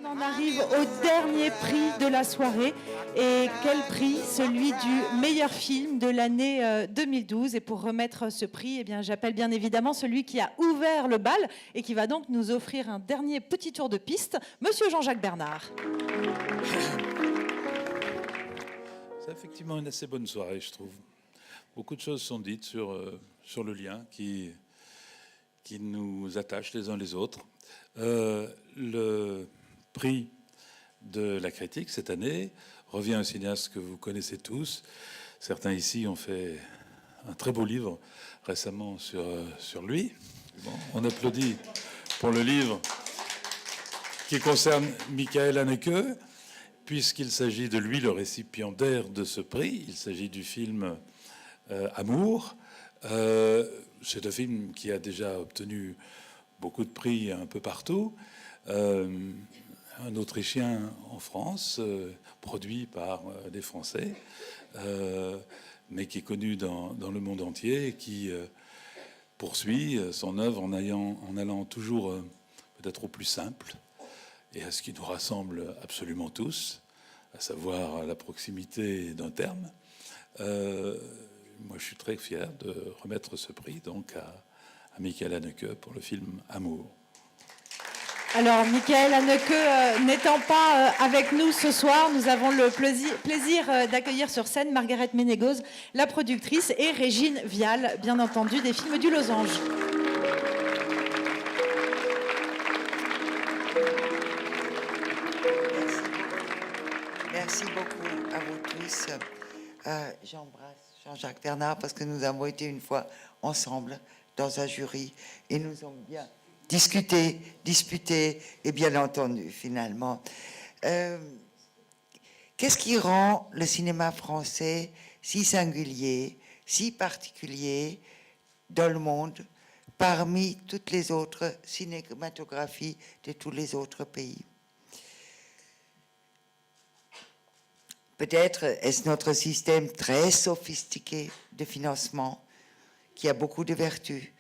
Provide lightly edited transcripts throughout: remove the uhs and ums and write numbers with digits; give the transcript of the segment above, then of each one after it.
On en arrive au dernier prix de la soirée. Et quel prix? Celui du meilleur film de l'année 2012. Et pour remettre ce prix, eh bien, j'appelle bien évidemment celui qui a ouvert le bal et qui va donc nous offrir un dernier petit tour de piste, Monsieur Jean-Jacques Bernard. C'est effectivement une assez bonne soirée, je trouve. Beaucoup de choses sont dites sur le lien qui nous attache les uns les autres. Le prix de la critique cette année revient à un cinéaste que vous connaissez tous. Certains ici ont fait un très beau livre récemment sur lui. Bon, on applaudit pour le livre qui concerne Michael Haneke, puisqu'il s'agit de lui le récipiendaire de ce prix. Il s'agit du film Amour. C'est un film qui a déjà obtenu beaucoup de prix un peu partout. Un Autrichien en France, produit par des Français, mais qui est connu dans le monde entier et qui poursuit son œuvre en allant toujours peut-être au plus simple et à ce qui nous rassemble absolument tous, à savoir la proximité d'un terme. Moi, je suis très fier de remettre ce prix donc à Michael Haneke pour le film Amour. Alors, Michael Haneke n'étant pas avec nous ce soir, nous avons le plaisir d'accueillir sur scène Margaret Ménégoz, la productrice, et Régine Vial, bien entendu, des films du Losange. Merci beaucoup à vous tous. J'embrasse Jean-Jacques Bernard parce que nous avons été une fois ensemble dans un jury et nous avons bien disputé et bien entendu finalement. Qu'est-ce qui rend le cinéma français si singulier, si particulier dans le monde parmi toutes les autres cinématographies de tous les autres pays? Peut-être est-ce notre système très sophistiqué de financement qui a beaucoup de vertus,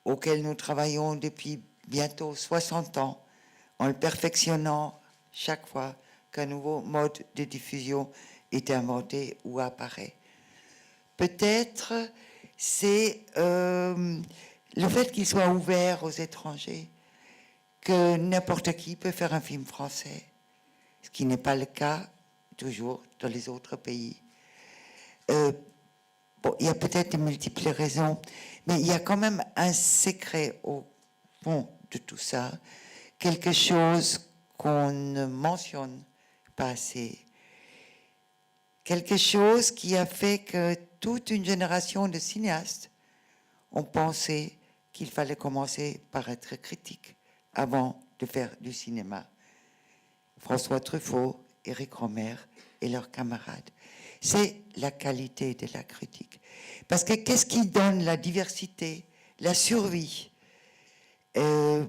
auquel nous travaillons depuis bientôt 60 ans, en le perfectionnant chaque fois qu'un nouveau mode de diffusion est inventé ou apparaît. Peut-être c'est le fait qu'il soit ouvert aux étrangers, que n'importe qui peut faire un film français, ce qui n'est pas le cas toujours dans les autres pays. Bon, il y a peut-être de multiples raisons, mais il y a quand même un secret au fond de tout ça, quelque chose qu'on ne mentionne pas assez, quelque chose qui a fait que toute une génération de cinéastes ont pensé qu'il fallait commencer par être critique avant de faire du cinéma. François Truffaut, Éric Rohmer et leurs camarades. C'est la qualité de la critique. Parce que qu'est-ce qui donne la diversité, la survie, le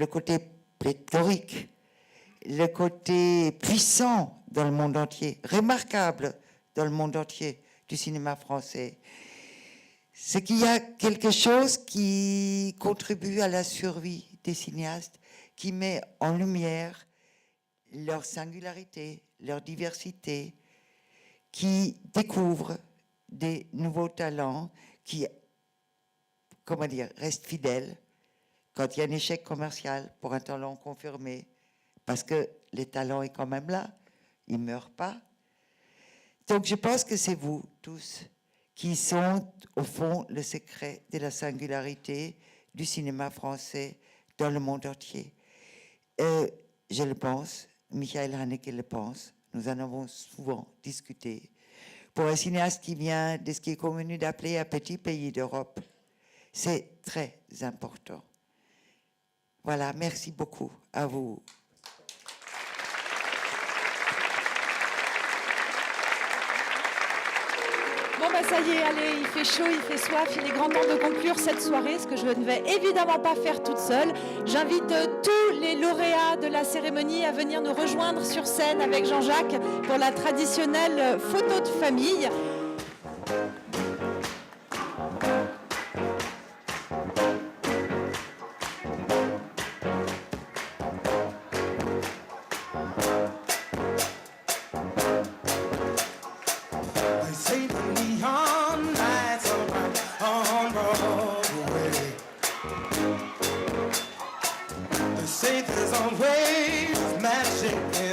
côté pléthorique, le côté puissant dans le monde entier, remarquable dans le monde entier du cinéma français? C'est qu'il y a quelque chose qui contribue à la survie des cinéastes, qui met en lumière leur singularité, leur diversité, qui découvrent des nouveaux talents, qui, comment dire, restent fidèles quand il y a un échec commercial pour un talent confirmé, parce que le talent est quand même là, il ne meurt pas. Donc je pense que c'est vous tous qui sont au fond le secret de la singularité du cinéma français dans le monde entier. Je le pense, Michael Haneke le pense, nous en avons souvent discuté. Pour un cinéaste qui vient de ce qui est convenu d'appeler un petit pays d'Europe, c'est très important. Voilà, merci beaucoup à vous. Bon bah ça y est, allez, il fait chaud, il fait soif, il est grand temps de conclure cette soirée, ce que je ne vais évidemment pas faire toute seule. J'invite tous les lauréats de la cérémonie à venir nous rejoindre sur scène avec Jean-Jacques pour la traditionnelle photo de famille. music.